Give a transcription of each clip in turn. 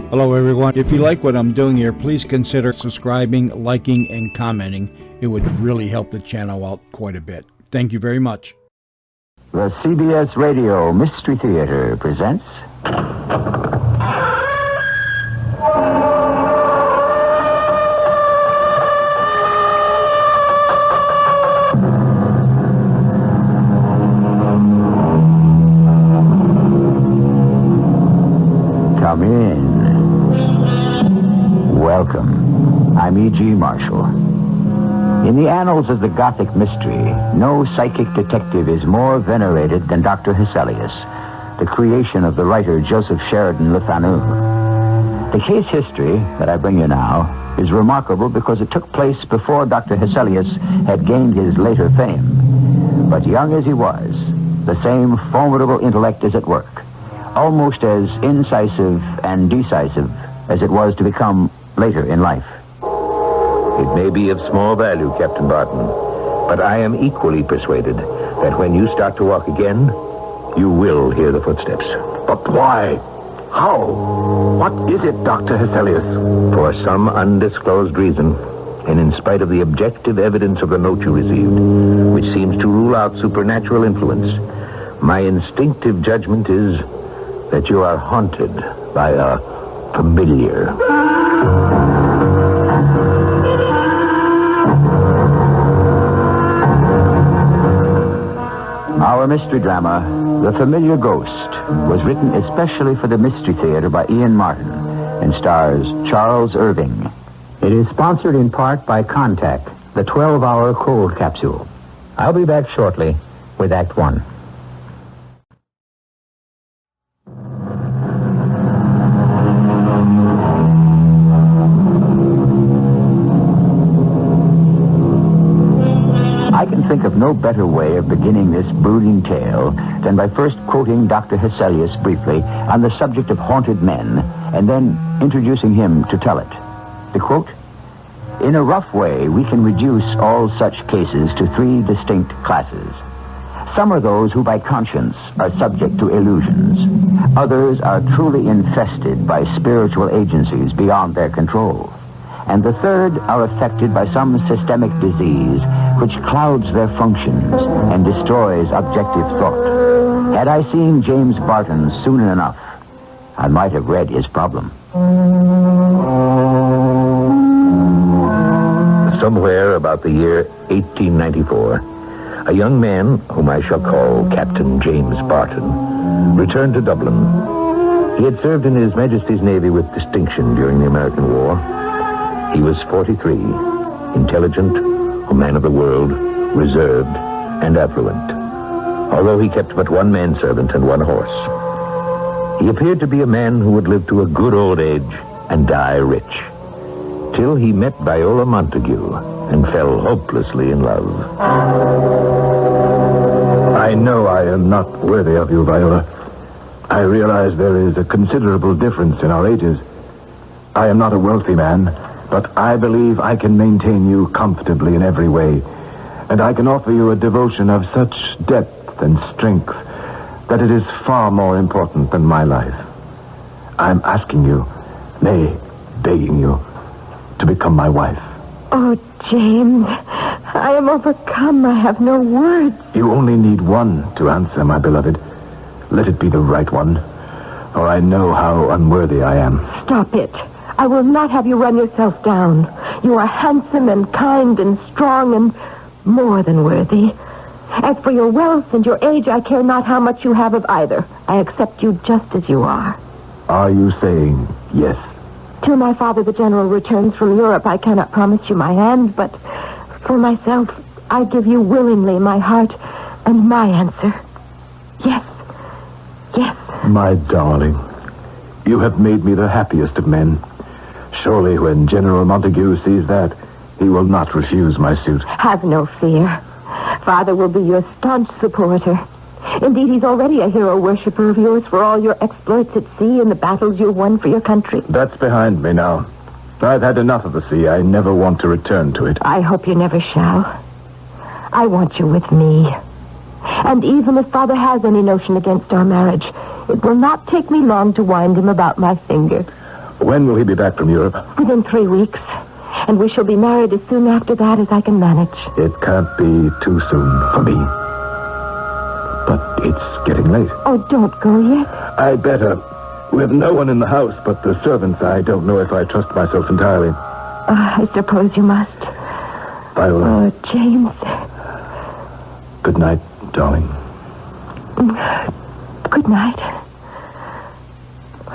Hello, everyone. If you like what I'm doing here, please consider subscribing, liking, and commenting. It would really help the channel out quite a bit. Thank you very much. The CBS Radio Mystery Theater presents... Come in. Welcome. I'm E.G. Marshall. In the annals of the Gothic mystery, no psychic detective is more venerated than Dr. Hesselius, the creation of the writer Joseph Sheridan Le Fanu. The case history that I bring you now is remarkable because it took place before Dr. Hesselius had gained his later fame. But young as he was, the same formidable intellect is at work, almost as incisive and decisive as it was to become later in life. It may be of small value, Captain Barton, but I am equally persuaded that when you start to walk again, you will hear the footsteps. But why? How? What is it, Dr. Hesselius? For some undisclosed reason, and in spite of the objective evidence of the note you received, which seems to rule out supernatural influence, my instinctive judgment is that you are haunted by a familiar. Our mystery drama, The Familiar Ghost, was written especially for the Mystery Theater by Ian Martin and stars Charles Irving. It is sponsored in part by Contact, the 12-hour cold capsule. I'll be back shortly with Act One. I can think of no better way of beginning this brooding tale than by first quoting Dr. Hesselius briefly on the subject of haunted men, and then introducing him to tell it. The quote, "In a rough way, we can reduce all such cases to three distinct classes. Some are those who by conscience are subject to illusions. Others are truly infested by spiritual agencies beyond their control. And the third are affected by some systemic disease which clouds their functions and destroys objective thought. Had I seen James Barton soon enough, I might have read his problem." Somewhere about the year 1894, a young man, whom I shall call Captain James Barton, returned to Dublin. He had served in His Majesty's Navy with distinction during the American War. He was 43, intelligent, a man of the world, reserved, and affluent, although he kept but one manservant and one horse. He appeared to be a man who would live to a good old age and die rich, till he met Viola Montague and fell hopelessly in love. I know I am not worthy of you, Viola. I realize there is a considerable difference in our ages. I am not a wealthy man, but I believe I can maintain you comfortably in every way, and I can offer you a devotion of such depth and strength that it is far more important than my life. I'm asking you, nay, begging you, to become my wife. Oh, James, I am overcome. I have no words. You only need one to answer, my beloved. Let it be the right one, for I know how unworthy I am. Stop it. I will not have you run yourself down. You are handsome and kind and strong and more than worthy. As for your wealth and your age, I care not how much you have of either. I accept you just as you are. Are you saying yes? Till my father, the general, returns from Europe, I cannot promise you my hand, but for myself, I give you willingly my heart and my answer. Yes. Yes. My darling, you have made me the happiest of men. Surely when General Montague sees that, he will not refuse my suit. Have no fear. Father will be your staunch supporter. Indeed, he's already a hero worshiper of yours for all your exploits at sea and the battles you've won for your country. That's behind me now. I've had enough of the sea. I never want to return to it. I hope you never shall. I want you with me. And even if Father has any notion against our marriage, it will not take me long to wind him about my finger. When will he be back from Europe? Within 3 weeks. And we shall be married as soon after that as I can manage. It can't be too soon for me. But it's getting late. Oh, don't go yet. I'd better. With no one in the house but the servants, I don't know if I trust myself entirely. I suppose you must. Viola. Oh, James. Good night, darling. Good night.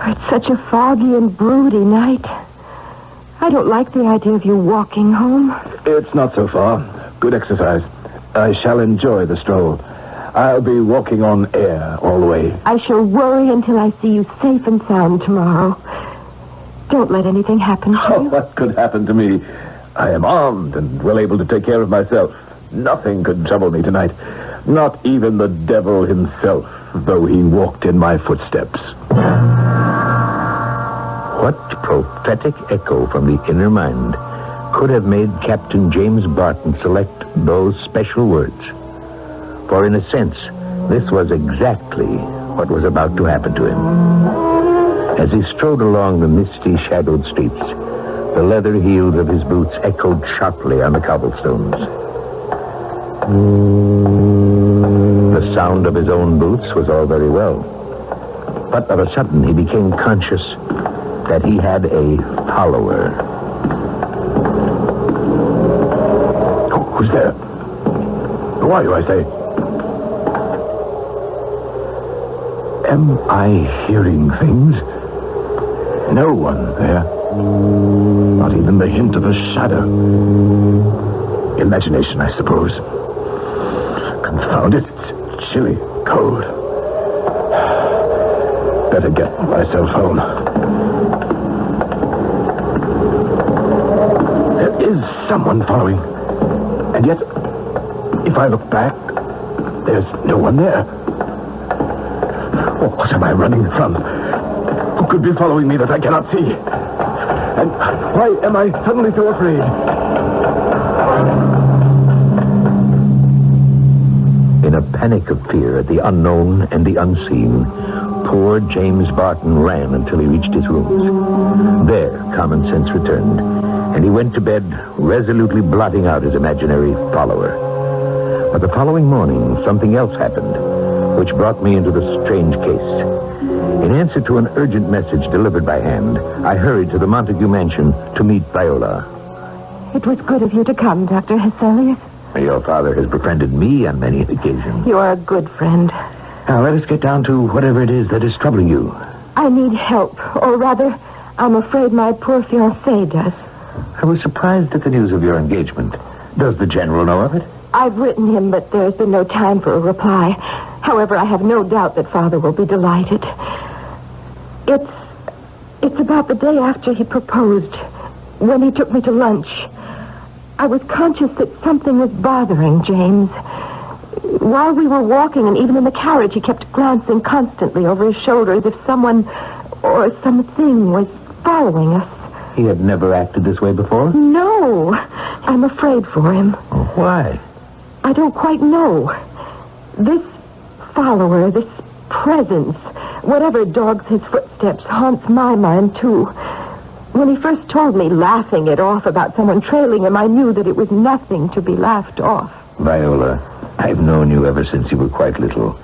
It's such a foggy and broody night. I don't like the idea of you walking home. It's not so far. Good exercise. I shall enjoy the stroll. I'll be walking on air all the way. I shall worry until I see you safe and sound tomorrow. Don't let anything happen to you. What could happen to me? I am armed and well able to take care of myself. Nothing could trouble me tonight. Not even the devil himself, though he walked in my footsteps. What prophetic echo from the inner mind could have made Captain James Barton select those special words? For in a sense, this was exactly what was about to happen to him. As he strode along the misty, shadowed streets, the leather heels of his boots echoed sharply on the cobblestones. The sound of his own boots was all very well. But of a sudden, he became conscious that he had a follower. Who's there? Who are you, I say? Am I hearing things? No one there. Not even the hint of a shadow. Imagination, I suppose. Confound it, it's chilly, cold. Better get myself home. There is someone following. And yet, if I look back, there's no one there. Oh, what am I running from? Who could be following me that I cannot see? And why am I suddenly so afraid? In a panic of fear at the unknown and the unseen, poor James Barton ran until he reached his rooms. There, common sense returned, and he went to bed resolutely blotting out his imaginary follower. But the following morning, something else happened, which brought me into the strange case. In answer to an urgent message delivered by hand, I hurried to the Montague mansion to meet Viola. It was good of you to come, Dr. Hesselius. Your father has befriended me on many occasions. You are a good friend. Now, let us get down to whatever it is that is troubling you. I need help, or rather, I'm afraid my poor fiancé does. I was surprised at the news of your engagement. Does the general know of it? I've written him, but there's been no time for a reply. However, I have no doubt that Father will be delighted. It's about the day after he proposed, when he took me to lunch. I was conscious that something was bothering James. While we were walking, and even in the carriage, he kept glancing constantly over his shoulder as if someone or something was following us. He had never acted this way before? No. I'm afraid for him. Oh, why? I don't quite know. This follower, this presence, whatever dogs his footsteps, haunts my mind, too. When he first told me, laughing it off about someone trailing him, I knew that it was nothing to be laughed off. Viola, I've known you ever since you were quite little.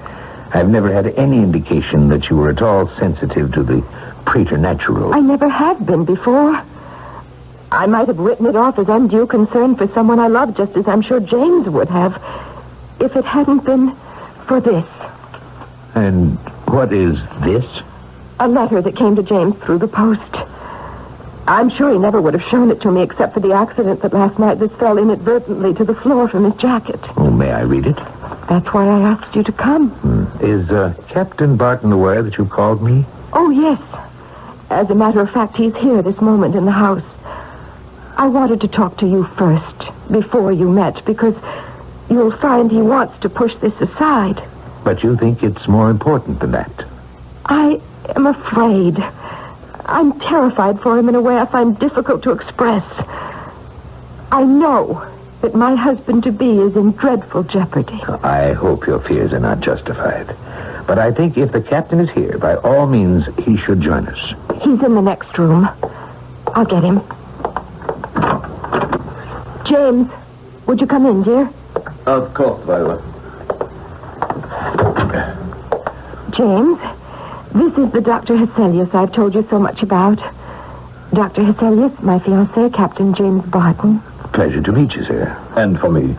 I've never had any indication that you were at all sensitive to the preternatural. I never have been before. I might have written it off as undue concern for someone I love, just as I'm sure James would have, if it hadn't been for this. And what is this? A letter that came to James through the post. I'm sure he never would have shown it to me except for the accident that last night this fell inadvertently to the floor from his jacket. Oh, may I read it? That's why I asked you to come. Is Captain Barton aware that you called me? Oh, yes. As a matter of fact, he's here this moment in the house. I wanted to talk to you first, before you met, because you'll find he wants to push this aside. But you think it's more important than that? I am afraid. I'm terrified for him in a way I find difficult to express. I know that my husband-to-be is in dreadful jeopardy. I hope your fears are not justified. But I think if the captain is here, by all means, he should join us. He's in the next room. I'll get him. James, would you come in, dear? Of course, Viola. James, this is the Dr. Hesselius I've told you so much about. Dr. Hesselius, my fiancé, Captain James Barton. Pleasure to meet you, sir. And for me.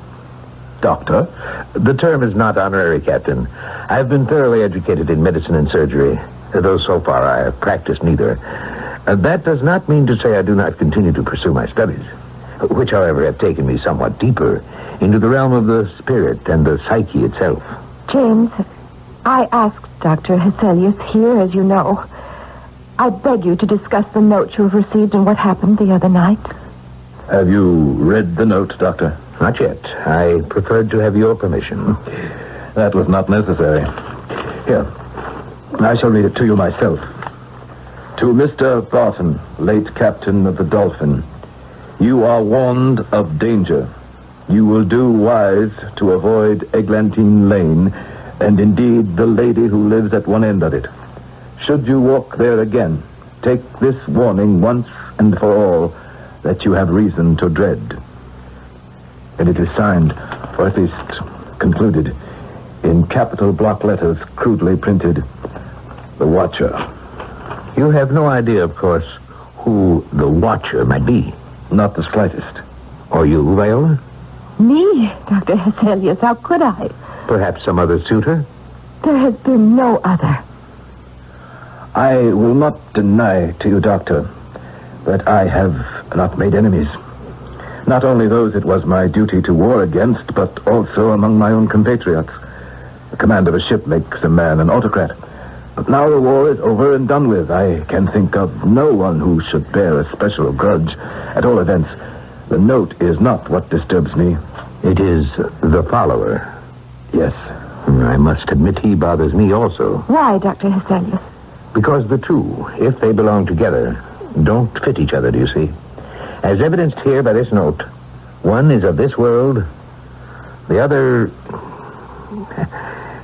Doctor? The term is not honorary, Captain. I've been thoroughly educated in medicine and surgery, though so far I have practiced neither. That does not mean to say I do not continue to pursue my studies, which, however, have taken me somewhat deeper into the realm of the spirit and the psyche itself. James, I asked Dr. Hesselius here, as you know. I beg you to discuss the note you have received and what happened the other night. Have you read the note, Doctor? Not yet. I preferred to have your permission. That was not necessary. Here, I shall read it to you myself. To Mr. Barton, late captain of the Dolphin, you are warned of danger. You will do wise to avoid Eglantine Lane, and indeed the lady who lives at one end of it. Should you walk there again, take this warning once and for all that you have reason to dread. And it is signed, or at least concluded, in capital block letters crudely printed, The Watcher. You have no idea, of course, who the Watcher might be. Not the slightest. Or you, Viola? Me, Dr. Hesselius, how could I? Perhaps some other suitor? There has been no other. I will not deny to you, Doctor, that I have not made enemies. Not only those it was my duty to war against, but also among my own compatriots. The command of a ship makes a man an autocrat. But now the war is over and done with. I can think of no one who should bear a special grudge. At all events, the note is not what disturbs me. It is the follower. Yes. I must admit he bothers me also. Why, Dr. Hesselius? Because the two, if they belong together, don't fit each other, do you see? As evidenced here by this note, one is of this world, the other...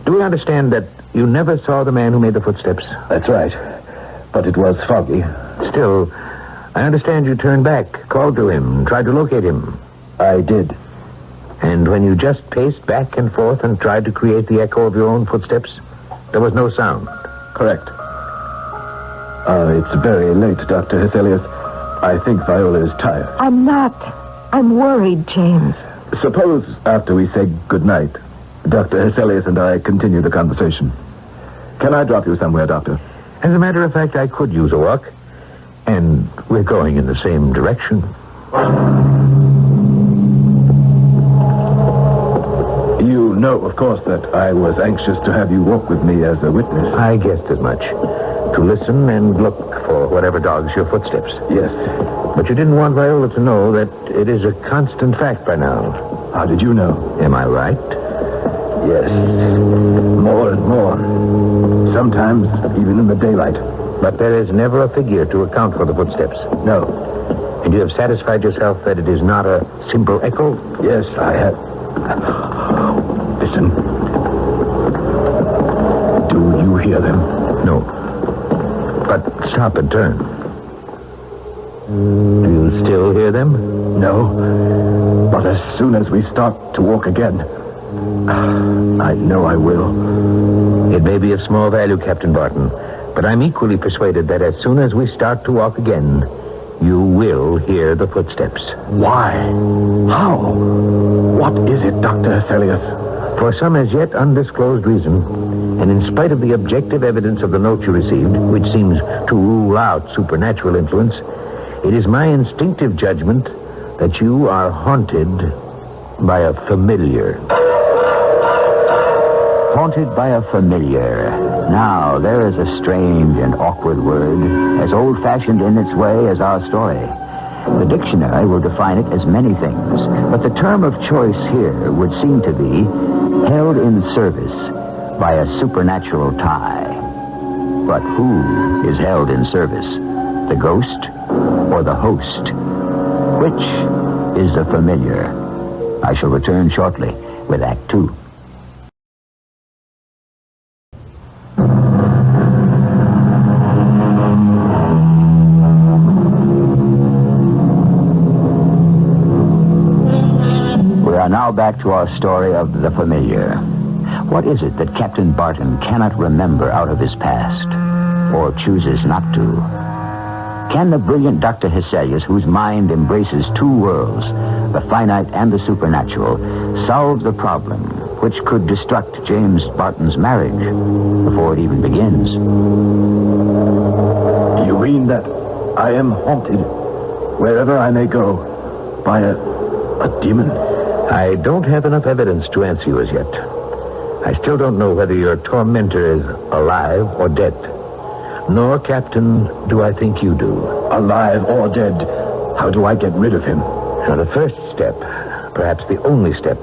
Do we understand that you never saw the man who made the footsteps? That's right. But it was foggy. Still, I understand you turned back, called to him, tried to locate him. I did. And when you just paced back and forth and tried to create the echo of your own footsteps, there was no sound. Correct. It's very late, Dr. Hesselius. I think Viola is tired. I'm not. I'm worried, James. Suppose, after we say goodnight, Dr. Hesselius and I continue the conversation. Can I drop you somewhere, Doctor? As a matter of fact, I could use a walk. And we're going in the same direction. You know, of course, that I was anxious to have you walk with me as a witness. I guessed as much. To listen and look for whatever dogs your footsteps. Yes. But you didn't want Viola to know that it is a constant fact by now. How did you know? Am I right? Yes. More and more. Sometimes even in the daylight. But there is never a figure to account for the footsteps. No. And you have satisfied yourself that it is not a simple echo? Yes, I have. Listen. Do you hear them? No. But stop and turn. Do you still hear them? No. But as soon as we start to walk again, I know I will. It may be of small value, Captain Barton, but I'm equally persuaded that as soon as we start to walk again, you will hear the footsteps. Why? How? What is it, Dr. Hesselius? For some as yet undisclosed reason, and in spite of the objective evidence of the note you received, which seems to rule out supernatural influence, it is my instinctive judgment that you are haunted by a familiar. Haunted by a familiar. Now, there is a strange and awkward word, as old-fashioned in its way as our story. The dictionary will define it as many things, but the term of choice here would seem to be held in service by a supernatural tie. But who is held in service? The ghost or the host? Which is the familiar? I shall return shortly with Act 2. And now back to our story of the familiar. What is it that Captain Barton cannot remember out of his past, or chooses not to? Can the brilliant Dr. Hesselius, whose mind embraces two worlds, the finite and the supernatural, solve the problem which could destruct James Barton's marriage before it even begins? You mean that I am haunted, wherever I may go, by a demon? I don't have enough evidence to answer you as yet. I still don't know whether your tormentor is alive or dead. Nor, Captain, do I think you do. Alive or dead, how do I get rid of him? Now, the first step, perhaps the only step,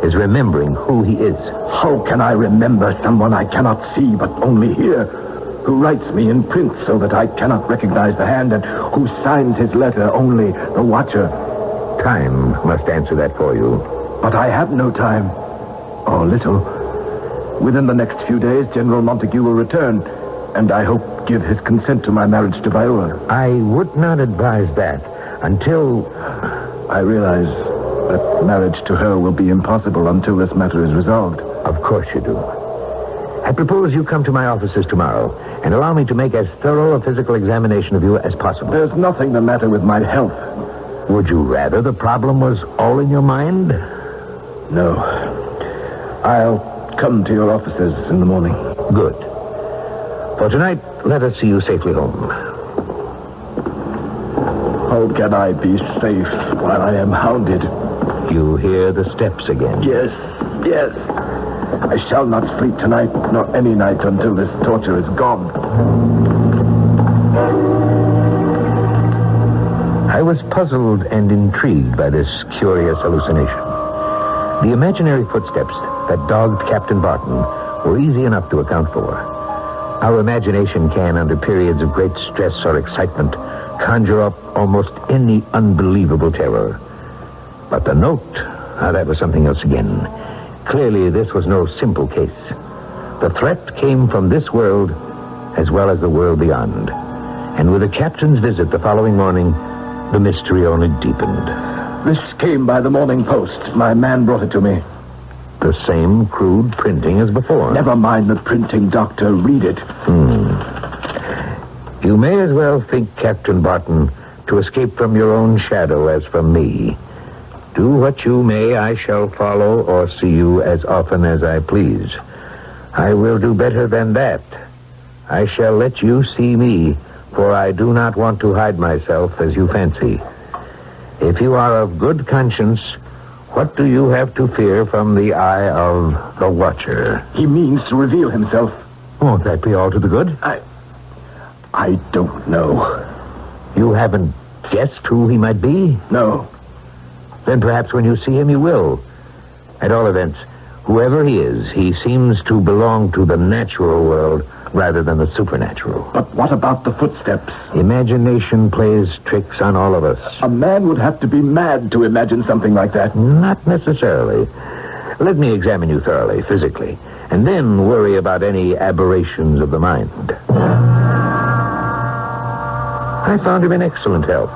is remembering who he is. How can I remember someone I cannot see but only hear, who writes me in print so that I cannot recognize the hand, and who signs his letter only the watcher? Time must answer that for you. But I have no time, or little. Within the next few days, General Montague will return, and I hope give his consent to my marriage to Viola. I would not advise that until... I realize that marriage to her will be impossible until this matter is resolved. Of course you do. I propose you come to my offices tomorrow and allow me to make as thorough a physical examination of you as possible. There's nothing the matter with my health. Would you rather the problem was all in your mind? No. I'll come to your offices in the morning. Good. For tonight, let us see you safely home. How can I be safe while I am hounded? You hear the steps again. Yes. I shall not sleep tonight, nor any night until this torture is gone. I was puzzled and intrigued by this curious hallucination. The imaginary footsteps that dogged Captain Barton were easy enough to account for. Our imagination can, under periods of great stress or excitement, conjure up almost any unbelievable terror. But the note, that was something else again. Clearly, this was no simple case. The threat came from this world as well as the world beyond. And with the captain's visit the following morning, the mystery only deepened. This came by the morning post. My man brought it to me. The same crude printing as before. Never mind the printing, Doctor. Read it. You may as well think, Captain Barton, to escape from your own shadow as from me. Do what you may, I shall follow or see you as often as I please. I will do better than that. I shall let you see me, for I do not want to hide myself as you fancy. If you are of good conscience, what do you have to fear from the eye of the Watcher? He means to reveal himself. Won't that be all to the good? I don't know. You haven't guessed who he might be? No. Then perhaps when you see him, you will. At all events, whoever he is, he seems to belong to the natural world rather than the supernatural. But what about the footsteps? Imagination plays tricks on all of us. A man would have to be mad to imagine something like that. Not necessarily. Let me examine you thoroughly, physically, and then worry about any aberrations of the mind. I found him in excellent health.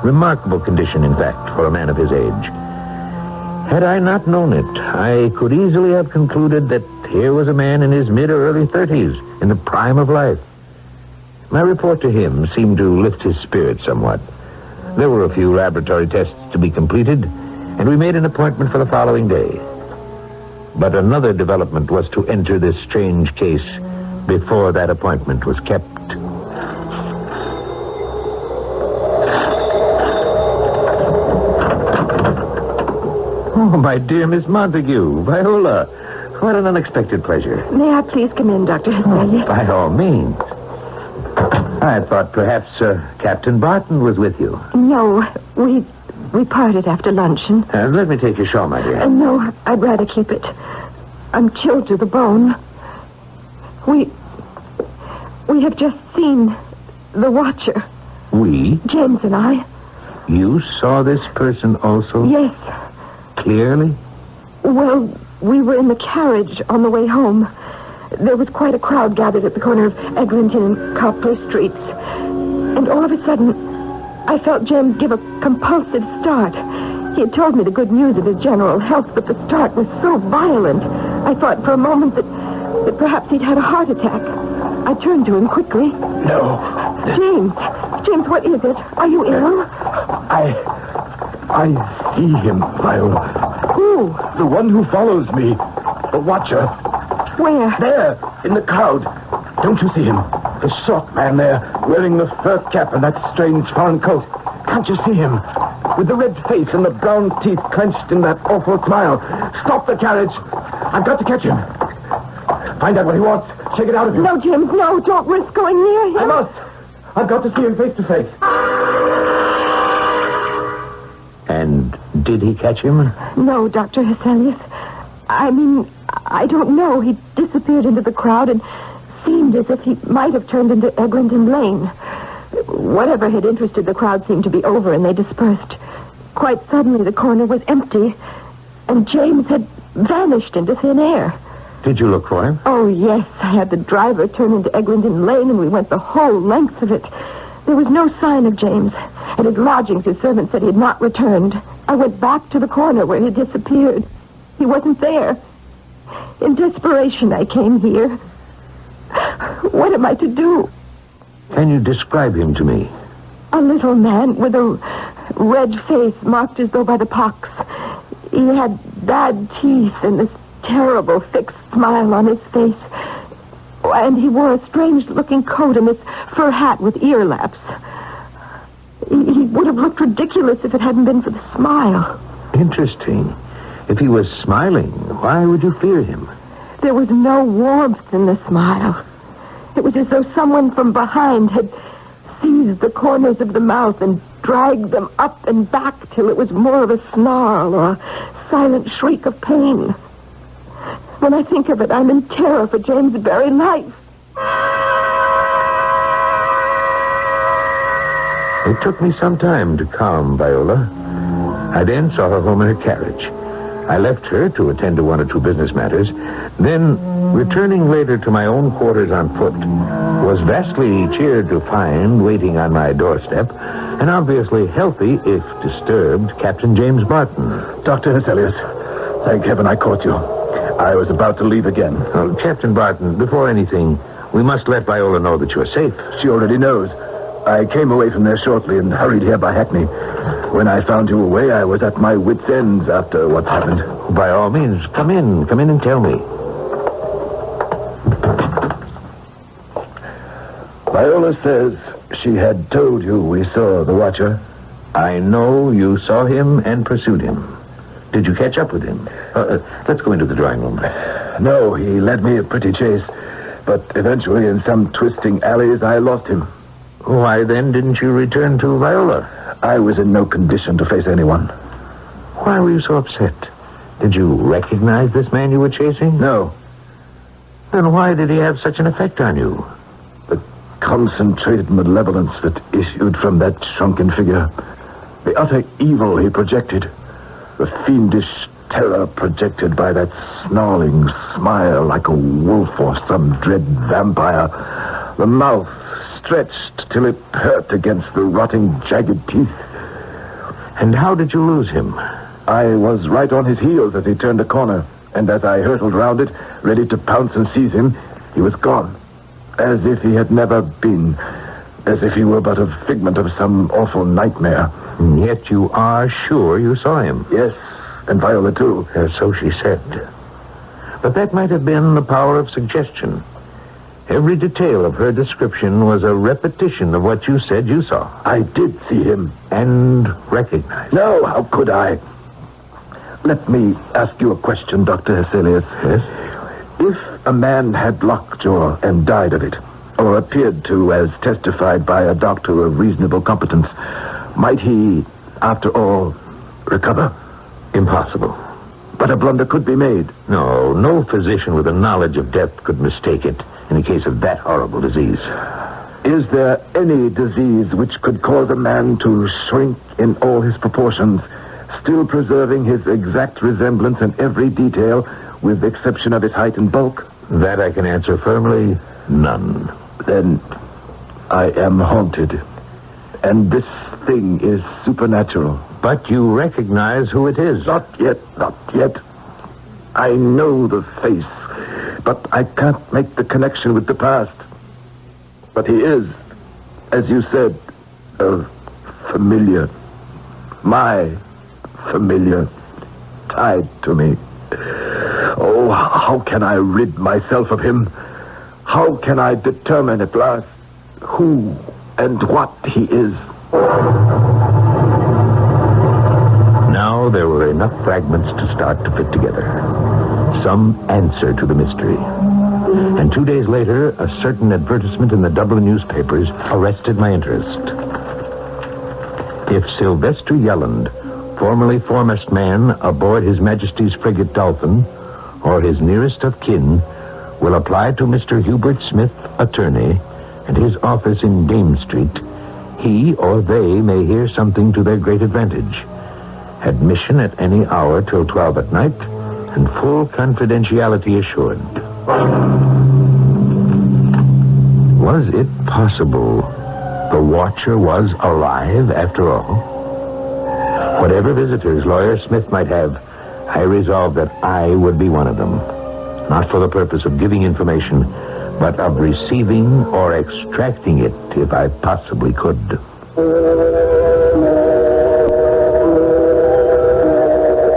Remarkable condition, in fact, for a man of his age. Had I not known it, I could easily have concluded that here was a man in his mid or early 30s, in the prime of life. My report to him seemed to lift his spirits somewhat. There were a few laboratory tests to be completed, and we made an appointment for the following day. But another development was to enter this strange case before that appointment was kept. Oh, my dear Miss Montague, Viola, what an unexpected pleasure. May I please come in, Dr. Hesselius? By all means. I thought perhaps Captain Barton was with you. No, we parted after luncheon. Let me take your shawl, my dear. No, I'd rather keep it. I'm chilled to the bone. We have just seen the Watcher. We? James and I. You saw this person also? Yes. Clearly? Well, we were in the carriage on the way home. There was quite a crowd gathered at the corner of Eglinton and Copper Streets. And all of a sudden, I felt James give a compulsive start. He had told me the good news of his general health, but the start was so violent. I thought for a moment that perhaps he'd had a heart attack. I turned to him quickly. No. James, what is it? Are you ill? I see him, Viola. Who? The one who follows me. The Watcher. Where? There, in the crowd. Don't you see him? The short man there, wearing the fur cap and that strange foreign coat. Can't you see him? With the red face and the brown teeth clenched in that awful smile. Stop the carriage. I've got to catch him. Find out what he wants. Shake it out of him. No, James, no. Don't risk going near him. I must. I've got to see him face to face. And did he catch him? No, Dr. Hesselius. I mean, I don't know. He disappeared into the crowd and seemed as if he might have turned into Eglinton Lane. Whatever had interested the crowd seemed to be over, and they dispersed. Quite suddenly, the corner was empty, and James had vanished into thin air. Did you look for him? Oh, yes. I had the driver turn into Eglinton Lane, and we went the whole length of it. There was no sign of James. At his lodgings, his servant said he had not returned. I went back to the corner where he disappeared. He wasn't there. In desperation, I came here. What am I to do? Can you describe him to me? A little man with a red face marked as though by the pox. He had bad teeth and this terrible fixed smile on his face. And he wore a strange-looking coat and this fur hat with ear laps. He would have looked ridiculous if it hadn't been for the smile. Interesting. If he was smiling, why would you fear him? There was no warmth in the smile. It was as though someone from behind had seized the corners of the mouth and dragged them up and back till it was more of a snarl or a silent shriek of pain. When I think of it, I'm in terror for James' very life. It took me some time to calm Viola. I then saw her home in her carriage. I left her to attend to one or two business matters. Then, returning later to my own quarters on foot, was vastly cheered to find, waiting on my doorstep, an obviously healthy, if disturbed, Captain James Barton. Dr. Hesselius, thank heaven I caught you. I was about to leave again. Oh, Captain Barton, before anything, we must let Viola know that you're safe. She already knows. I came away from there shortly and hurried here by hackney. When I found you away, I was at my wits' ends after what's happened. By all means, come in and tell me. Viola says she had told you we saw the Watcher. I know you saw him and pursued him. Did you catch up with him? Let's go into the drawing room. No, he led me a pretty chase. But eventually, in some twisting alleys, I lost him. Why, then, didn't you return to Viola? I was in no condition to face anyone. Why were you so upset? Did you recognize this man you were chasing? No. Then why did he have such an effect on you? The concentrated malevolence that issued from that shrunken figure. The utter evil he projected. The fiendish terror projected by that snarling smile like a wolf or some dread vampire. The mouth stretched till it hurt against the rotting, jagged teeth. And how did you lose him? I was right on his heels as he turned a corner, and as I hurtled round it, ready to pounce and seize him, he was gone. As if he had never been. As if he were but a figment of some awful nightmare. And yet you are sure you saw him. Yes, and Viola too. So she said. But that might have been the power of suggestion. Every detail of her description was a repetition of what you said you saw. I did see him. And recognized. No, how could I? Let me ask you a question, Dr. Hesselius. Yes? If a man had lockjaw and died of it, or appeared to as testified by a doctor of reasonable competence, might he, after all, recover? Impossible. But a blunder could be made. No physician with a knowledge of death could mistake it in the case of that horrible disease. Is there any disease which could cause a man to shrink in all his proportions, still preserving his exact resemblance in every detail, with the exception of his height and bulk? That I can answer firmly, none. Then I am haunted. And this thing is supernatural. But you recognize who it is. Not yet, not yet. I know the face, but I can't make the connection with the past. But he is, as you said, familiar. My familiar, tied to me. Oh, how can I rid myself of him? How can I determine at last who and what he is? Now there were enough fragments to start to fit together. Some answer to the mystery. And 2 days later, a certain advertisement in the Dublin newspapers arrested my interest. If Sylvester Yelland, formerly foremast man aboard His Majesty's frigate Dolphin, or his nearest of kin, will apply to Mr. Hubert Smith, attorney, and his office in Dame Street, he or they may hear something to their great advantage. Admission at any hour till 12 at night, and full confidentiality assured. Was it possible the watcher was alive after all? Whatever visitors Lawyer Smith might have, I resolved that I would be one of them. Not for the purpose of giving information, but of receiving or extracting it if I possibly could.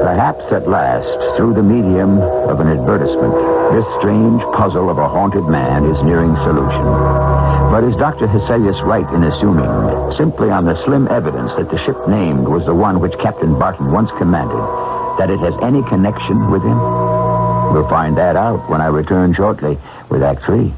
Perhaps at last, through the medium of an advertisement, this strange puzzle of a haunted man is nearing solution. But is Dr. Hesselius right in assuming, simply on the slim evidence that the ship named was the one which Captain Barton once commanded, that it has any connection with him? We'll find that out when I return shortly with Act 3.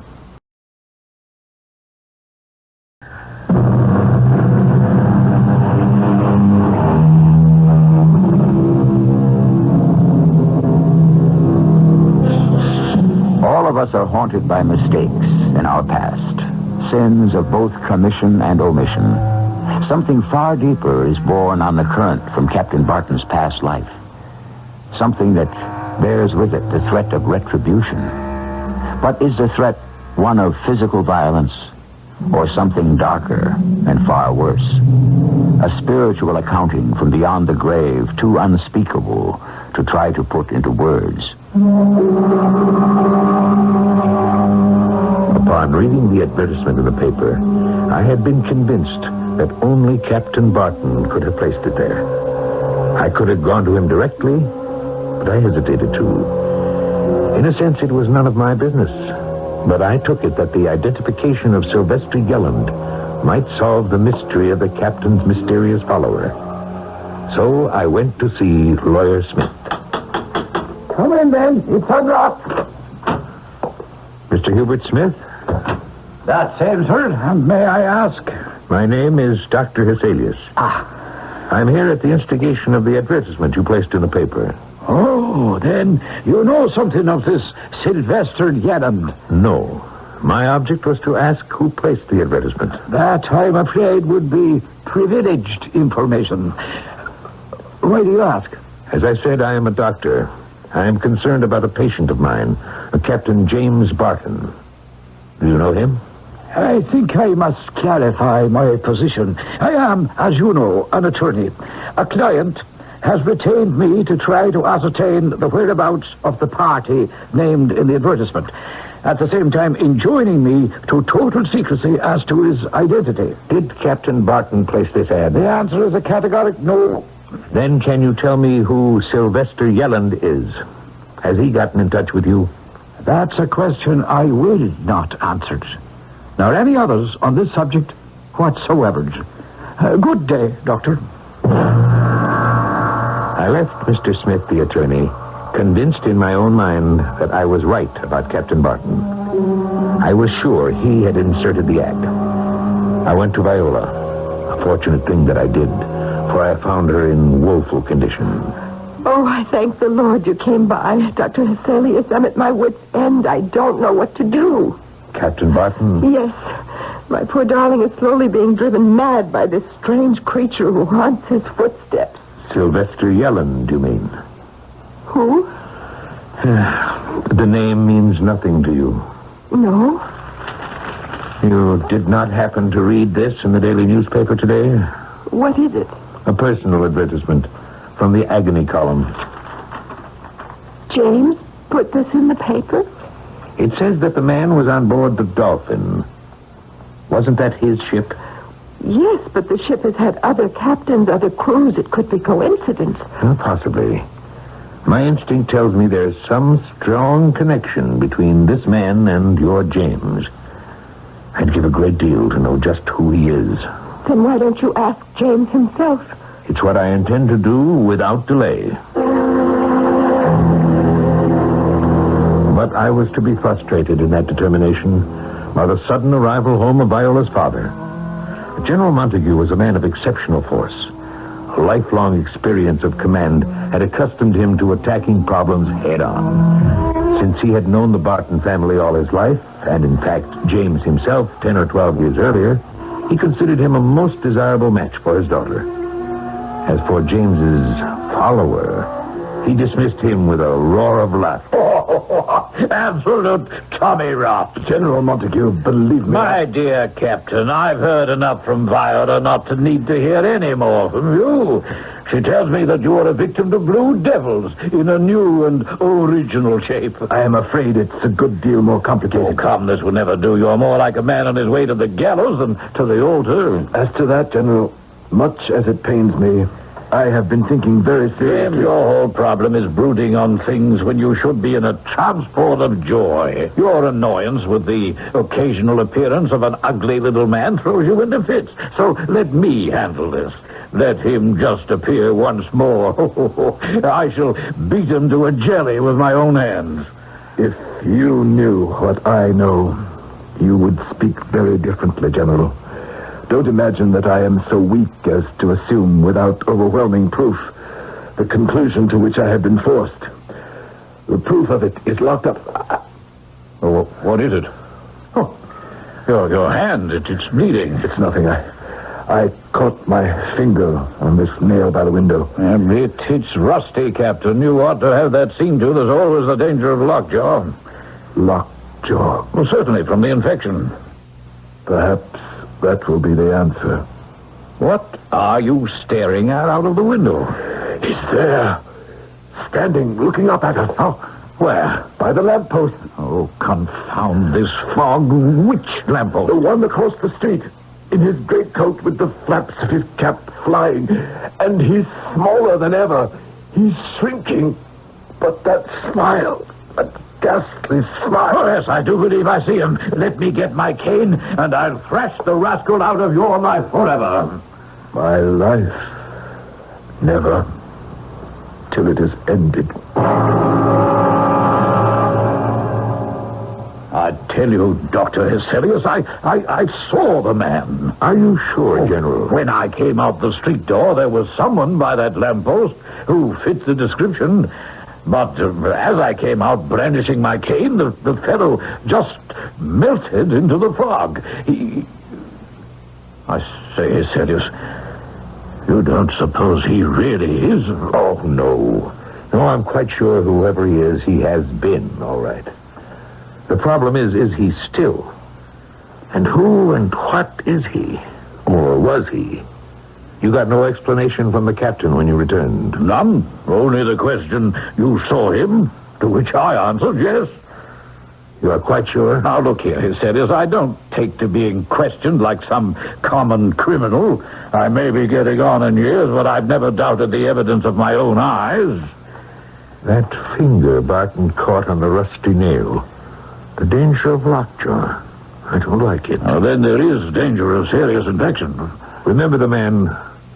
All of us are haunted by mistakes in our past, sins of both commission and omission. Something far deeper is born on the current from Captain Barton's past life. Something that bears with it the threat of retribution. But is the threat one of physical violence or something darker and far worse? A spiritual accounting from beyond the grave, too unspeakable to try to put into words. Upon reading the advertisement in the paper, I had been convinced that only Captain Barton could have placed it there. I could have gone to him directly, but I hesitated to. In a sense, it was none of my business. But I took it that the identification of Sylvester Yelland might solve the mystery of the captain's mysterious follower. So I went to see Lawyer Smith. Come in, then. It's unlocked. Mr. Hubert Smith? That's him, sir. And may I ask? My name is Dr. Hesselius. I'm here at the instigation of the advertisement you placed in the paper. Oh, then you know something of this Sylvester Yelland. No. My object was to ask who placed the advertisement. That, I'm afraid, would be privileged information. Why do you ask? As I said, I am a doctor. I am concerned about a patient of mine, a Captain James Barton. Do you know him? I think I must clarify my position. I am, as you know, an attorney. A client has retained me to try to ascertain the whereabouts of the party named in the advertisement, at the same time enjoining me to total secrecy as to his identity. Did Captain Barton place this ad? The answer is a categoric no. Then can you tell me who Sylvester Yelland is? Has he gotten in touch with you? That's a question I will not answer. Nor any others on this subject whatsoever. Good day, Doctor. I left Mr. Smith, the attorney, convinced in my own mind that I was right about Captain Barton. I was sure he had inserted the act. I went to Viola, a fortunate thing that I did, for I found her in woeful condition. Oh, I thank the Lord you came by, Dr. Hesselius. I'm at my wit's end. I don't know what to do. Captain Barton? Yes. My poor darling is slowly being driven mad by this strange creature who haunts his footsteps. Sylvester Yelland, you mean? Who? The name means nothing to you. No. You did not happen to read this in the daily newspaper today? What is it? A personal advertisement from the agony column. James put this in the paper? It says that the man was on board the Dolphin. Wasn't that his ship? Yes, but the ship has had other captains, other crews. It could be coincidence. Well, possibly. My instinct tells me there's some strong connection between this man and your James. I'd give a great deal to know just who he is. Then why don't you ask James himself? It's what I intend to do without delay. But I was to be frustrated in that determination by the sudden arrival home of Viola's father. General Montague was a man of exceptional force. A lifelong experience of command had accustomed him to attacking problems head-on. Since he had known the Barton family all his life, and in fact James himself 10 or 12 years earlier, he considered him a most desirable match for his daughter. As for James's follower, he dismissed him with a roar of laughter. Absolute Tommy rot. General Montague, believe me. My dear Captain, I've heard enough from Viola not to need to hear any more from you. She tells me that you are a victim to blue devils in a new and original shape. I am afraid it's a good deal more complicated. Oh, come, this will never do. You're more like a man on his way to the gallows than to the altar. As to that, General, much as it pains me, I have been thinking very seriously. Jim, your whole problem is brooding on things when you should be in a transport of joy. Your annoyance with the occasional appearance of an ugly little man throws you into fits. So let me handle this. Let him just appear once more. I shall beat him to a jelly with my own hands. If you knew what I know, you would speak very differently, General. Don't imagine that I am so weak as to assume without overwhelming proof the conclusion to which I have been forced. The proof of it is locked up. Oh, what is it? Oh, your hand, it's bleeding. It's nothing. I caught my finger on this nail by the window. It's rusty, Captain. You ought to have that seen to. There's always the danger of lockjaw. Lockjaw? Well, certainly, from the infection. Perhaps that will be the answer. What are you staring at out of the window? He's there, standing, looking up at us. Oh, where? By the lamppost. Oh, confound this fog. Which lamppost? The one across the street, in his greatcoat with the flaps of his cap flying. And he's smaller than ever. He's shrinking. But that smile, that ghastly smile. Oh, yes, I do believe I see him. Let me get my cane, and I'll thrash the rascal out of your life forever. My life? Never. Till it is ended. I tell you, Dr. Hyselius, I saw the man. Are you sure, General? When I came out the street door, there was someone by that lamppost who fits the description. But as I came out brandishing my cane, the fellow just melted into the fog. I say, Hyselius, you don't suppose he really is? Oh, no. No, I'm quite sure whoever he is, he has been, all right. The problem is he still? And who and what is he? Or was he? You got no explanation from the captain when you returned? None. Only the question, you saw him? To which I answered yes. You are quite sure? Now, look here, Hyselius, I don't take to being questioned like some common criminal. I may be getting on in years, but I've never doubted the evidence of my own eyes. That finger Barton caught on the rusty nail. The danger of lockjaw. I don't like it. Now, then there is danger of serious infection. Remember the man,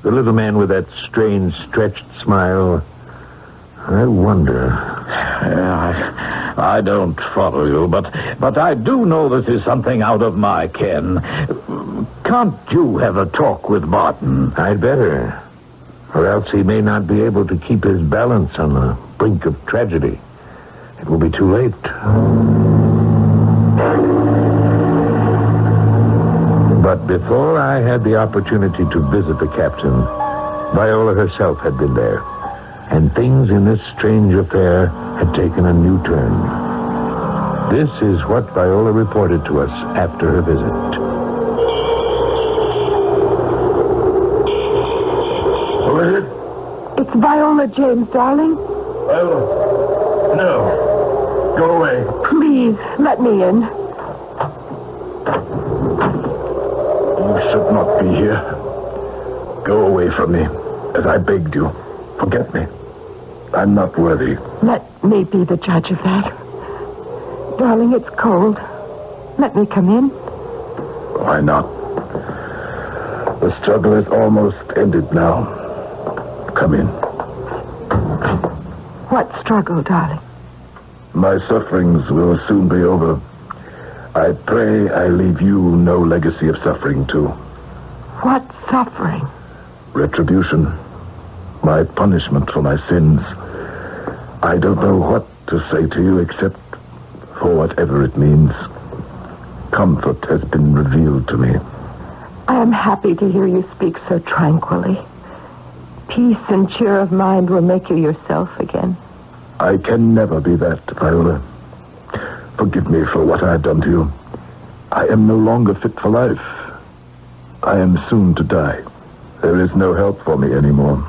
the little man with that strange, stretched smile? I wonder. I don't follow you, but I do know this is something out of my ken. Can't you have a talk with Barton? I'd better. Or else he may not be able to keep his balance on the brink of tragedy. It will be too late. But before I had the opportunity to visit the captain, Viola herself had been there. And things in this strange affair had taken a new turn. This is what Viola reported to us after her visit. Viola James, darling. Viola, no. Go away. Please, let me in. You should not be here. Go away from me, as I begged you. Forget me. I'm not worthy. Let me be the judge of that. Darling, it's cold. Let me come in. Why not? The struggle is almost ended now. Come in. What struggle, darling? My sufferings will soon be over. I pray I leave you no legacy of suffering, too. What suffering? Retribution. My punishment for my sins. I don't know what to say to you except for whatever it means. Comfort has been revealed to me. I am happy to hear you speak so tranquilly. Peace and cheer of mind will make you yourself again. I can never be that, Viola. Forgive me for what I have done to you. I am no longer fit for life. I am soon to die. There is no help for me anymore.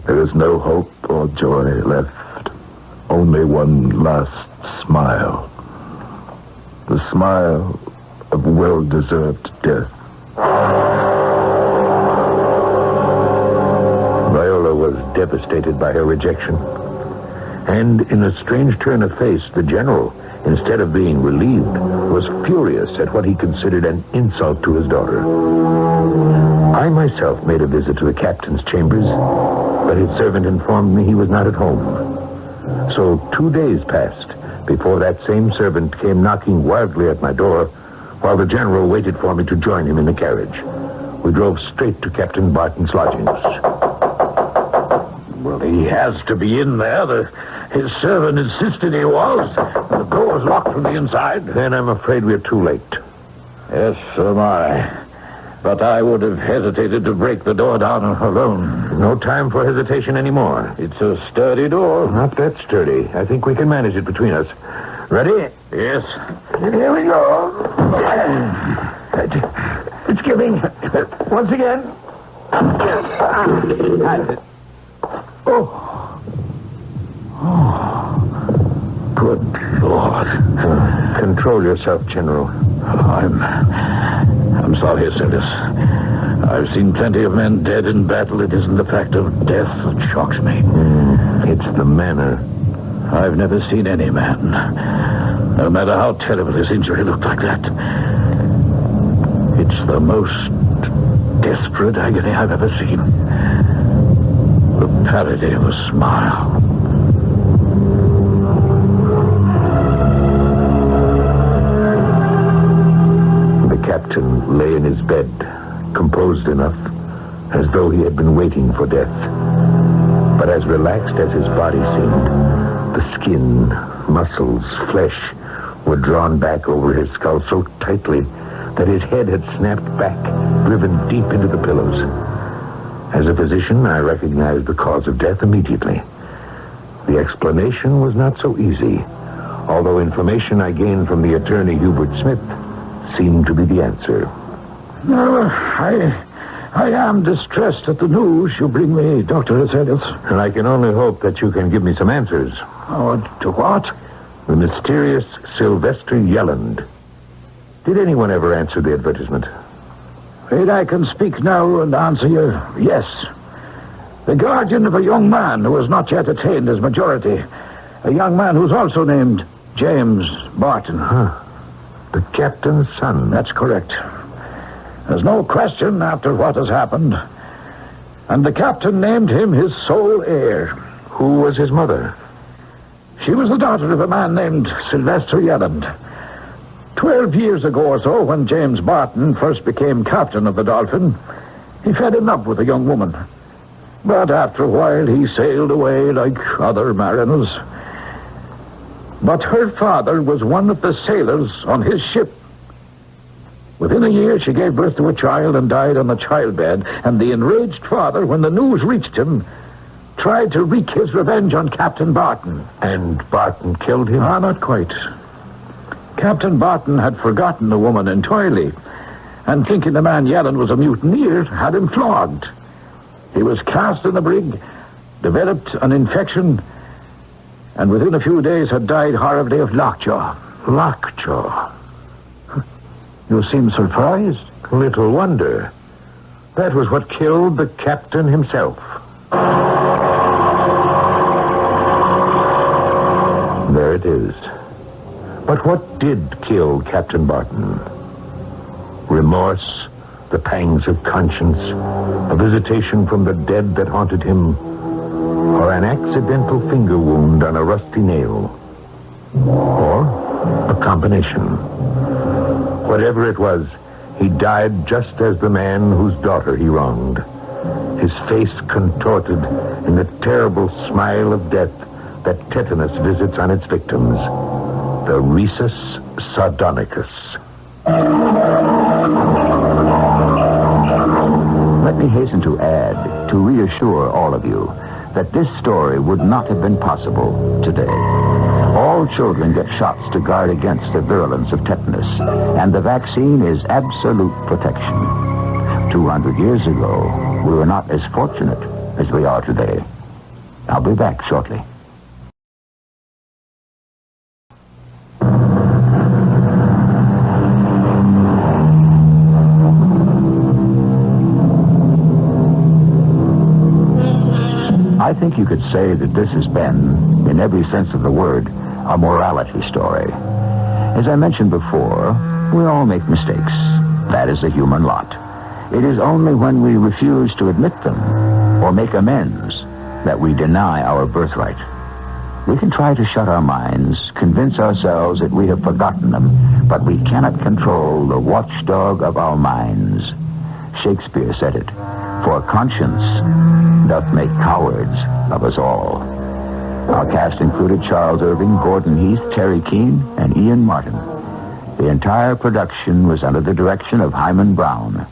There is no hope or joy left. Only one last smile. The smile of well-deserved death. Viola was devastated by her rejection. And in a strange turn of face, the general, instead of being relieved, was furious at what he considered an insult to his daughter. I myself made a visit to the captain's chambers, but his servant informed me he was not at home. So 2 days passed before that same servant came knocking wildly at my door while the general waited for me to join him in the carriage. We drove straight to Captain Barton's lodgings. Well, he has to be in there. His servant insisted he was. The door was locked from the inside. Then I'm afraid we're too late. Yes, so am I. But I would have hesitated to break the door down alone. No time for hesitation anymore. It's a sturdy door. Not that sturdy. I think we can manage it between us. Ready? Yes. Here we go. It's giving. Once again. Good Lord. Control yourself, General. I'm sorry, Silas. I've seen plenty of men dead in battle. It isn't the fact of death that shocks me. It's the manner. I've never seen any man, no matter how terrible his injury, looked like that. It's the most desperate agony I've ever seen. The parody of a smile. The captain lay in his bed, composed enough, as though he had been waiting for death. But as relaxed as his body seemed, the skin, muscles, flesh were drawn back over his skull so tightly that his head had snapped back, driven deep into the pillows. As a physician, I recognized the cause of death immediately. The explanation was not so easy, although information I gained from the attorney Hubert Smith seemed to be the answer. I am distressed at the news you bring me, Dr. Hesselius. And I can only hope that you can give me some answers. Oh, to what? The mysterious Sylvester Yelland. Did anyone ever answer the advertisement? Afraid I can speak now and answer you yes. The guardian of a young man who has not yet attained his majority. A young man who's also named James Barton. The captain's son. That's correct. There's no question after what has happened. And the captain named him his sole heir. Who was his mother? She was the daughter of a man named Sylvester Yelland. 12 years ago or so, when James Barton first became captain of the Dolphin, he fell in love with a young woman. But after a while, he sailed away like other mariners. But her father was one of the sailors on his ship. Within a year, she gave birth to a child and died on the childbed, and the enraged father, when the news reached him, tried to wreak his revenge on Captain Barton. And Barton killed him? Not quite. Captain Barton had forgotten the woman entirely, and thinking the man Yelland was a mutineer, had him flogged. He was cast in the brig, developed an infection, and within a few days had died horribly of lockjaw. Lockjaw. You seem surprised. Little wonder. That was what killed the captain himself. There it is. But what did kill Captain Barton? Remorse, the pangs of conscience, a visitation from the dead that haunted him, or an accidental finger wound on a rusty nail, or a combination. Whatever it was, he died just as the man whose daughter he wronged, his face contorted in the terrible smile of death that tetanus visits on its victims, the rhesus sardonicus. Let me hasten to add, to reassure all of you, that this story would not have been possible today. All children get shots to guard against the virulence of tetanus, and the vaccine is absolute protection. 200 years ago, we were not as fortunate as we are today. I'll be back shortly. I think you could say that this has been, in every sense of the word, a morality story. As I mentioned before, we all make mistakes. That is the human lot. It is only when we refuse to admit them or make amends that we deny our birthright. We can try to shut our minds, convince ourselves that we have forgotten them, but we cannot control the watchdog of our minds. Shakespeare said it, "For conscience doth make cowards of us all." Our cast included Charles Irving, Gordon Heath, Teri Keane, and Ian Martin. The entire production was under the direction of Hyman Brown.